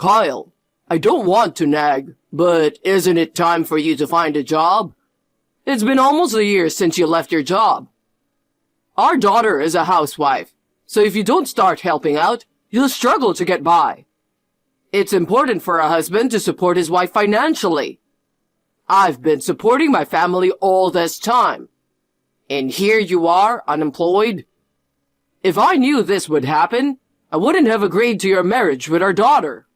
Kyle, I don't want to nag, but isn't it time for you to find a job? It's been almost a year since you left your job. Our daughter is a housewife, so if you don't start helping out, you'll struggle to get by. It's important for a husband to support his wife financially. I've been supporting my family all this time. And here you are, unemployed. If I knew this would happen, I wouldn't have agreed to your marriage with our daughter.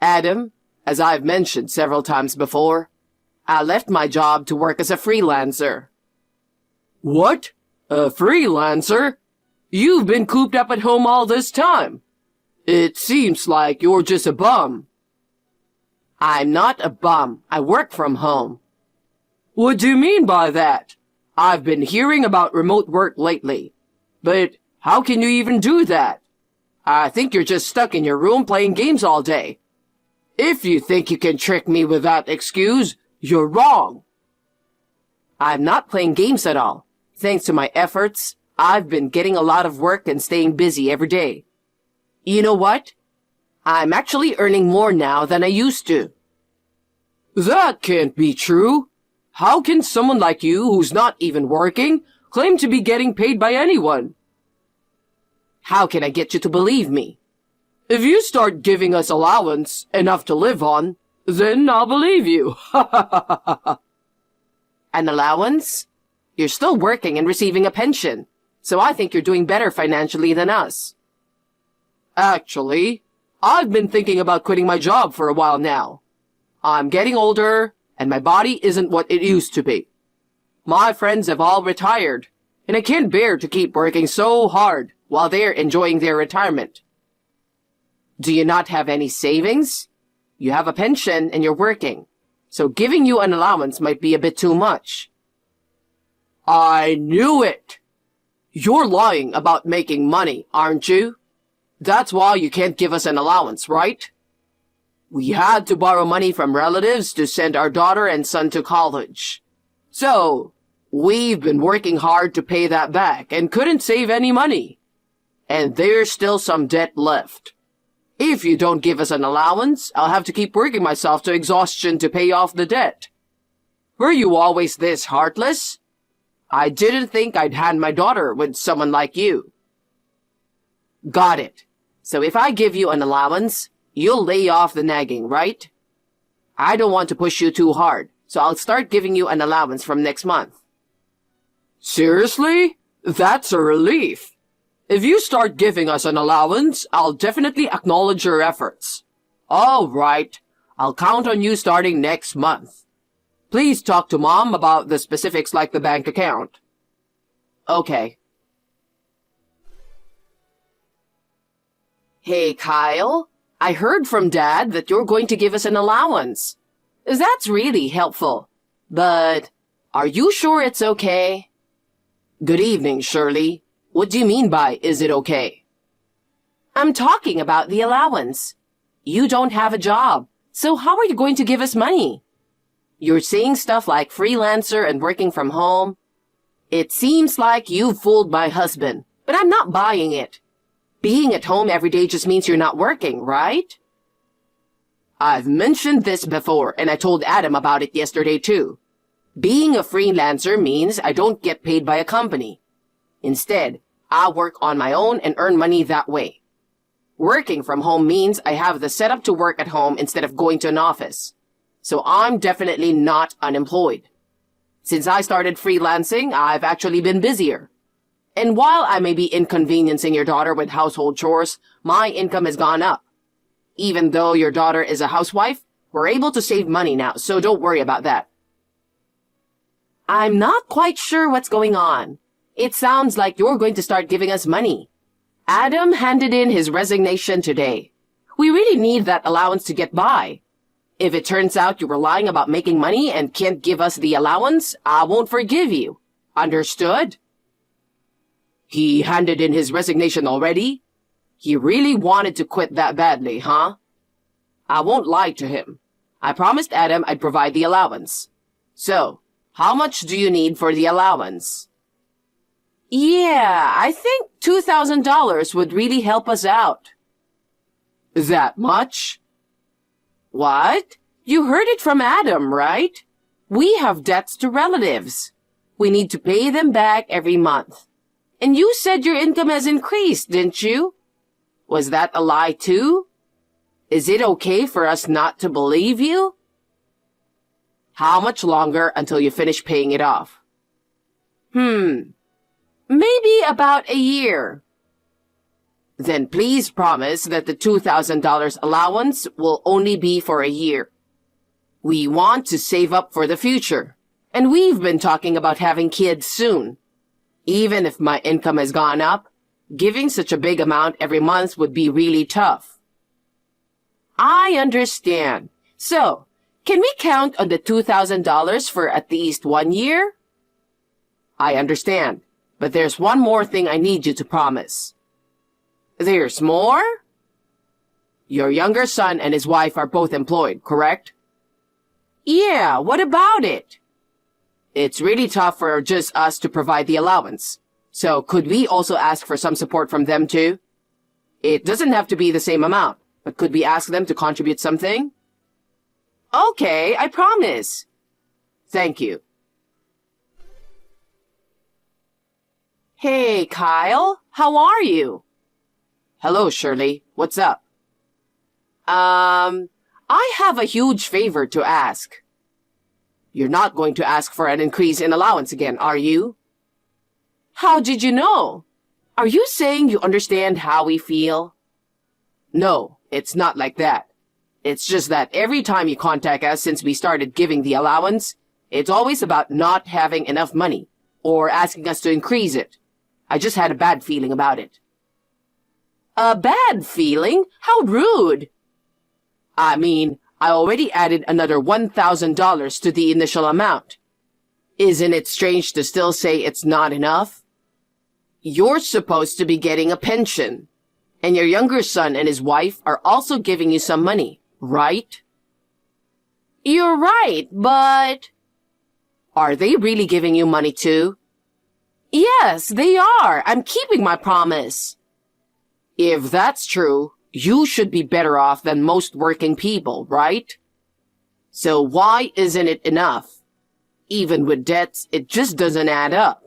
Adam, as I've mentioned several times before, I left my job to work as a freelancer. What? A freelancer? You've been cooped up at home all this time. It seems like you're just a bum. I'm not a bum. I work from home. What do you mean by that? I've been hearing about remote work lately. But how can you even do that? I think you're just stuck in your room playing games all day. If you think you can trick me with that excuse, you're wrong. I'm not playing games at all. Thanks to my efforts, I've been getting a lot of work and staying busy every day. You know what? I'm actually earning more now than I used to. That can't be true. How can someone like you, who's not even working, claim to be getting paid by anyone? How can I get you to believe me? If you start giving us allowance, enough to live on, then I'll believe you. An allowance? You're still working and receiving a pension, so I think you're doing better financially than us. Actually, I've been thinking about quitting my job for a while now. I'm getting older, and my body isn't what it used to be. My friends have all retired, and I can't bear to keep working so hard while they're enjoying their retirement. Do you not have any savings? You have a pension and you're working, so giving you an allowance might be a bit too much. I knew it! You're lying about making money, aren't you? That's why you can't give us an allowance, right? We had to borrow money from relatives to send our daughter and son to college. So, we've been working hard to pay that back and couldn't save any money. And there's still some debt left. If you don't give us an allowance, I'll have to keep working myself to exhaustion to pay off the debt. Were you always this heartless? I didn't think I'd hand my daughter with someone like you. Got it. So if I give you an allowance, you'll lay off the nagging, right? I don't want to push you too hard, so I'll start giving you an allowance from next month. Seriously? That's a relief. If you start giving us an allowance, I'll definitely acknowledge your efforts. All right. I'll count on you starting next month. Please talk to Mom about the specifics like the bank account. Okay. Hey, Kyle. I heard from Dad that you're going to give us an allowance. That's really helpful. But are you sure it's okay? Good evening, Shirley. What do you mean by, is it okay? I'm talking about the allowance. You don't have a job, so how are you going to give us money? You're saying stuff like freelancer and working from home. It seems like you've fooled my husband, but I'm not buying it. Being at home every day just means you're not working, right? I've mentioned this before, and I told Adam about it yesterday too. Being a freelancer means I don't get paid by a company. Instead, I work on my own and earn money that way. Working from home means I have the setup to work at home instead of going to an office. So I'm definitely not unemployed. Since I started freelancing, I've actually been busier. And while I may be inconveniencing your daughter with household chores, my income has gone up. Even though your daughter is a housewife, we're able to save money now, so don't worry about that. I'm not quite sure what's going on. It sounds like you're going to start giving us money. Adam handed in his resignation today. We really need that allowance to get by. If it turns out you were lying about making money and can't give us the allowance, I won't forgive you. Understood? He handed in his resignation already? He really wanted to quit that badly, huh? I won't lie to him. I promised Adam I'd provide the allowance. So, how much do you need for the allowance? Yeah, I think $2,000 would really help us out. That much? What? You heard it from Adam, right? We have debts to relatives. We need to pay them back every month. And you said your income has increased, didn't you? Was that a lie too? Is it okay for us not to believe you? How much longer until you finish paying it off? Maybe about a year. Then please promise that the $2,000 allowance will only be for a year. We want to save up for the future, and we've been talking about having kids soon. Even if my income has gone up, giving such a big amount every month would be really tough. I understand. So, can we count on the $2,000 for at least 1 year? I understand, but there's one more thing I need you to promise. There's more? Your younger son and his wife are both employed, correct? Yeah, what about it? It's really tough for just us to provide the allowance. So could we also ask for some support from them too? It doesn't have to be the same amount, but could we ask them to contribute something? Okay, I promise. Thank you. Hey, Kyle, how are you? Hello, Shirley. What's up? I have a huge favor to ask. You're not going to ask for an increase in allowance again, are you? How did you know? Are you saying you understand how we feel? No, it's not like that. It's just that every time you contact us since we started giving the allowance, it's always about not having enough money or asking us to increase it. I just had a bad feeling about it. A bad feeling? How rude! I mean, I already added another $1,000 to the initial amount. Isn't it strange to still say it's not enough? You're supposed to be getting a pension, and your younger son and his wife are also giving you some money, right? You're right, but... Are they really giving you money too? Yes, they are. I'm keeping my promise. If that's true, you should be better off than most working people, right? So why isn't it enough? Even with debts, it just doesn't add up.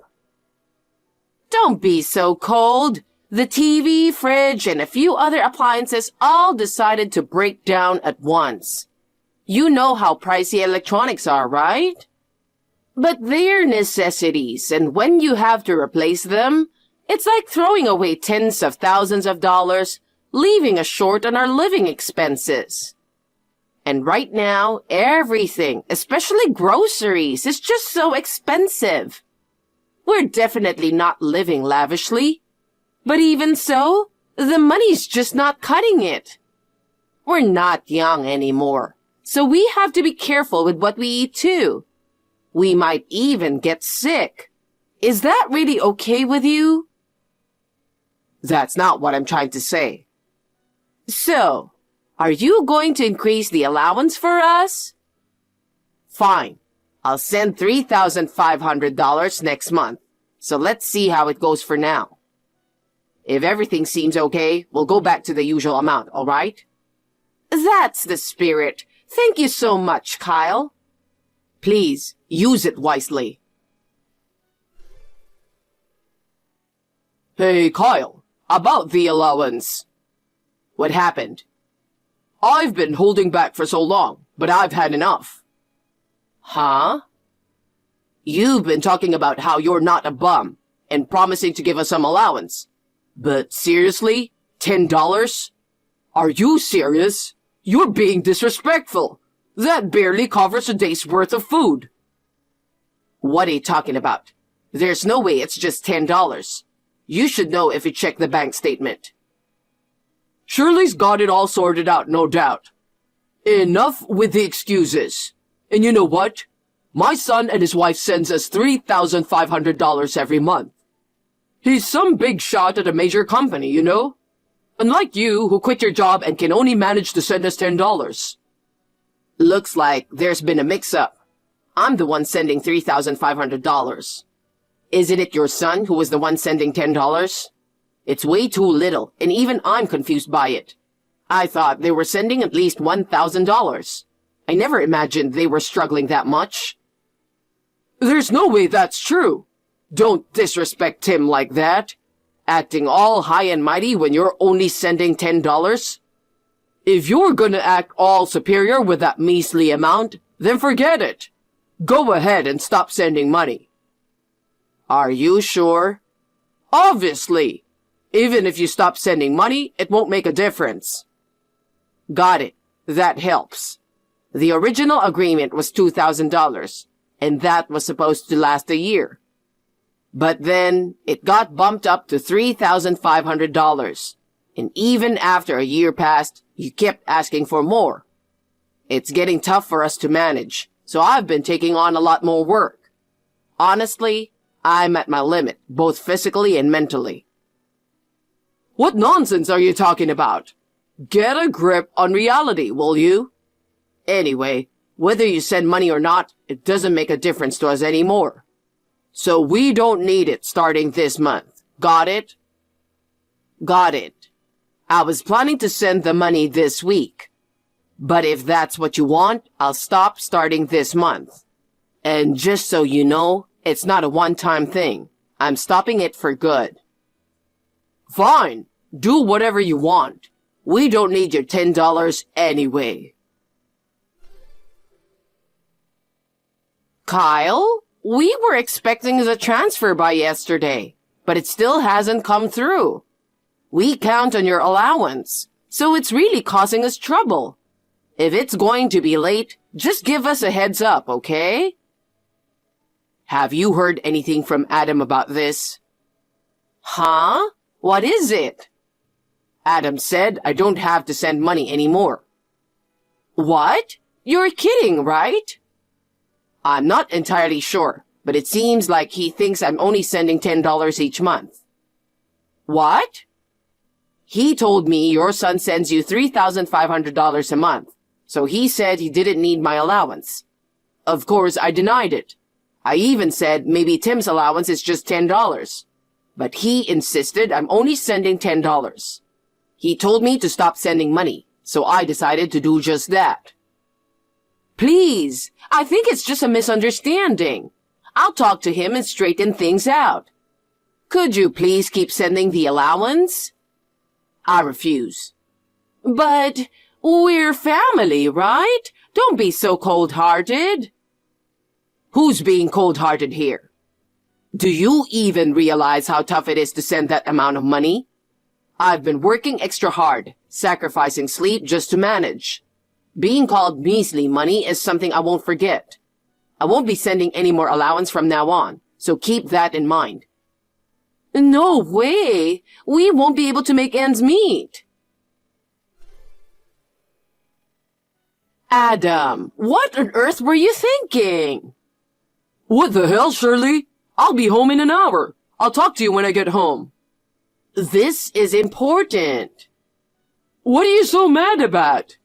Don't be so cold. The TV, fridge, and a few other appliances all decided to break down at once. You know how pricey electronics are, right? But they're necessities, and when you have to replace them, it's like throwing away tens of thousands of dollars, leaving us short on our living expenses. And right now, everything, especially groceries, is just so expensive. We're definitely not living lavishly. But even so, the money's just not cutting it. We're not young anymore, so we have to be careful with what we eat too. We might even get sick. Is that really okay with you? That's not what I'm trying to say. So, are you going to increase the allowance for us? Fine. I'll send $3,500 next month. So let's see how it goes for now. If everything seems okay, we'll go back to the usual amount, all right? That's the spirit. Thank you so much, Kyle. Please, use it wisely. Hey, Kyle, about the allowance. What happened? I've been holding back for so long, but I've had enough. Huh? You've been talking about how you're not a bum and promising to give us some allowance. But seriously? $10? Are you serious? You're being disrespectful. That barely covers a day's worth of food. What are you talking about? There's no way it's just $10. You should know if you check the bank statement. Shirley's got it all sorted out, no doubt. Enough with the excuses. And you know what? My son and his wife sends us $3,500 every month. He's some big shot at a major company, you know? Unlike you, who quit your job and can only manage to send us $10. Looks like there's been a mix-up. I'm the one sending $3,500. Isn't it your son who was the one sending $10? It's way too little, and even I'm confused by it. I thought they were sending at least $1,000. I never imagined they were struggling that much. There's no way that's true. Don't disrespect Tim like that. Acting all high and mighty when you're only sending $10. If you're gonna act all superior with that measly amount, then forget it. Go ahead and stop sending money. Are you sure? Obviously. Even if you stop sending money, it won't make a difference. Got it. That helps. The original agreement was $2,000, and that was supposed to last a year. But then, it got bumped up to $3,500. And even after a year passed, you kept asking for more. It's getting tough for us to manage, so I've been taking on a lot more work. Honestly, I'm at my limit, both physically and mentally. What nonsense are you talking about? Get a grip on reality, will you? Anyway, whether you send money or not, it doesn't make a difference to us anymore. So we don't need it starting this month. Got it? Got it. I was planning to send the money this week. But if that's what you want, I'll stop starting this month. And just so you know, it's not a one-time thing. I'm stopping it for good. Fine. Do whatever you want. We don't need your $10 anyway. Kyle, we were expecting the transfer by yesterday, but it still hasn't come through. We count on your allowance, so it's really causing us trouble. If it's going to be late, just give us a heads up, okay? Have you heard anything from Adam about this? Huh? What is it? Adam said I don't have to send money anymore. What? You're kidding, right? I'm not entirely sure, but it seems like he thinks I'm only sending $10 each month. What? He told me your son sends you $3,500 a month, so he said he didn't need my allowance. Of course, I denied it. I even said maybe Tim's allowance is just $10. But he insisted I'm only sending $10. He told me to stop sending money, so I decided to do just that. Please, I think it's just a misunderstanding. I'll talk to him and straighten things out. Could you please keep sending the allowance? I refuse. But we're family, right? Don't be so cold-hearted. Who's being cold-hearted here? Do you even realize how tough it is to send that amount of money? I've been working extra hard, sacrificing sleep just to manage. Being called measly money is something I won't forget. I won't be sending any more allowance from now on, so keep that in mind. No way! We won't be able to make ends meet. Adam, what on earth were you thinking? What the hell, Shirley? I'll be home in an hour. I'll talk to you when I get home. This is important. What are you so mad about?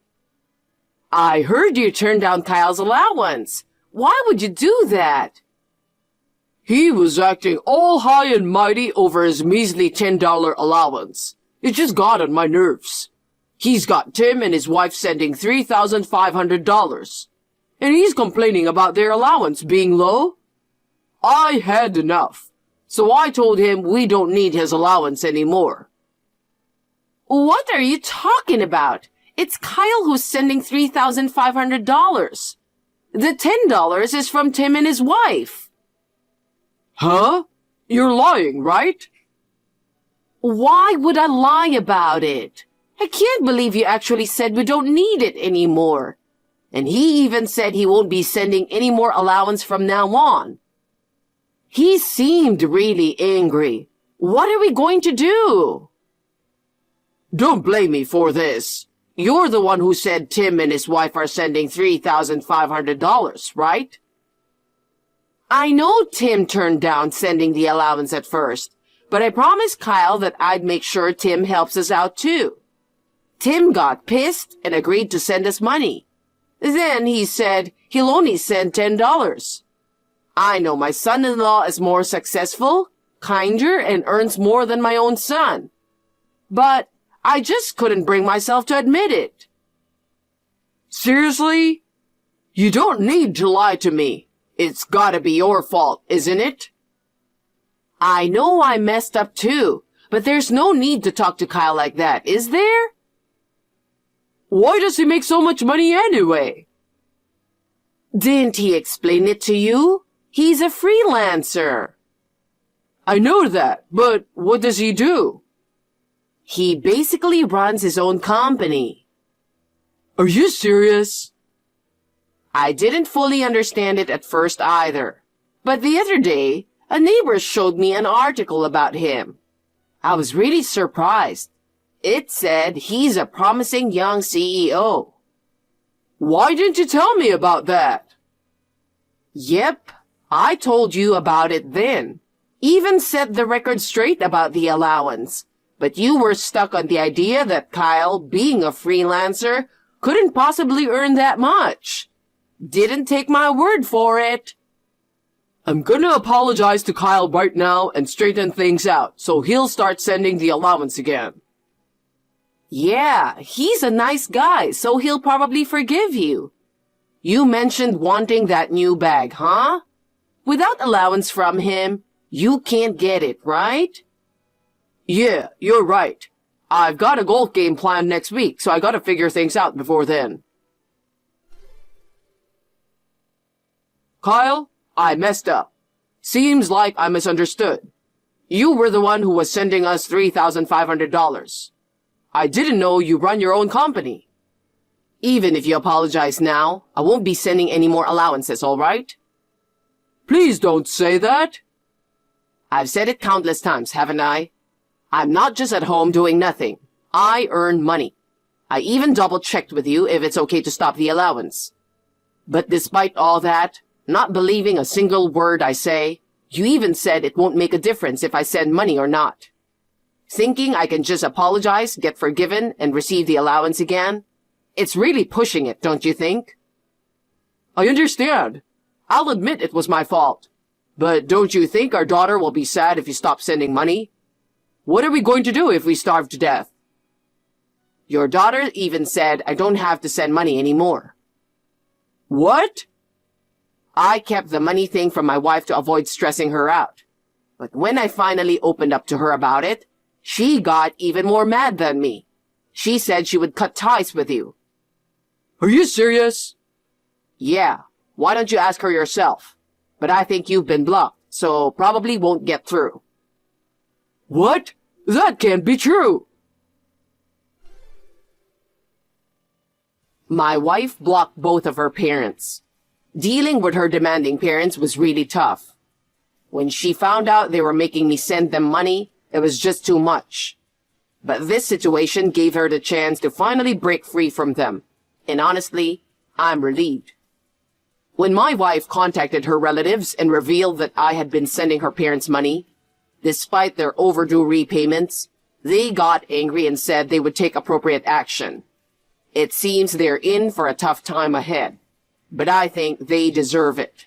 I heard you turned down Kyle's allowance. Why would you do that? He was acting all high and mighty over his measly $10 allowance. It just got on my nerves. He's got Tim and his wife sending $3,500. And he's complaining about their allowance being low. I had enough. So I told him we don't need his allowance anymore. What are you talking about? It's Kyle who's sending $3,500. The $10 is from Tim and his wife. Huh? You're lying, right? Why would I lie about it? I can't believe you actually said we don't need it anymore. And he even said he won't be sending any more allowance from now on. He seemed really angry. What are we going to do? Don't blame me for this. You're the one who said Tim and his wife are sending $3,500, right? I know Tim turned down sending the allowance at first, but I promised Kyle that I'd make sure Tim helps us out too. Tim got pissed and agreed to send us money. Then he said he'll only send $10. I know my son-in-law is more successful, kinder, and earns more than my own son. But I just couldn't bring myself to admit it. Seriously? You don't need to lie to me. It's gotta be your fault, isn't it? I know I messed up too, but there's no need to talk to Kyle like that, is there? Why does he make so much money anyway? Didn't he explain it to you? He's a freelancer. I know that, but what does he do? He basically runs his own company. Are you serious? I didn't fully understand it at first either, but the other day, a neighbor showed me an article about him. I was really surprised. It said he's a promising young CEO. Why didn't you tell me about that? Yep, I told you about it then. Even set the record straight about the allowance. But you were stuck on the idea that Kyle, being a freelancer, couldn't possibly earn that much. Didn't take my word for it. I'm gonna apologize to Kyle right now and straighten things out, so he'll start sending the allowance again. Yeah, he's a nice guy, so he'll probably forgive you. You mentioned wanting that new bag, huh? Without allowance from him, you can't get it, right? Yeah, you're right. I've got a golf game planned next week, so I gotta figure things out before then. Kyle, I messed up. Seems like I misunderstood. You were the one who was sending us $3,500. I didn't know you run your own company. Even if you apologize now, I won't be sending any more allowances, all right? Please don't say that. I've said it countless times, haven't I? I'm not just at home doing nothing. I earn money. I even double-checked with you if it's okay to stop the allowance. But despite all that, not believing a single word I say, you even said it won't make a difference if I send money or not. Thinking I can just apologize, get forgiven, and receive the allowance again? It's really pushing it, don't you think? I understand. I'll admit it was my fault. But don't you think our daughter will be sad if you stop sending money? What are we going to do if we starve to death? Your daughter even said I don't have to send money anymore. What? I kept the money thing from my wife to avoid stressing her out. But when I finally opened up to her about it, she got even more mad than me. She said she would cut ties with you. Are you serious? Yeah. Why don't you ask her yourself? But I think you've been blocked, so probably won't get through. What? That can't be true. My wife blocked both of her parents. Dealing with her demanding parents was really tough. When she found out they were making me send them money, it was just too much. But this situation gave her the chance to finally break free from them. And honestly, I'm relieved. When my wife contacted her relatives and revealed that I had been sending her parents money, despite their overdue repayments, they got angry and said they would take appropriate action. It seems they're in for a tough time ahead, but I think they deserve it.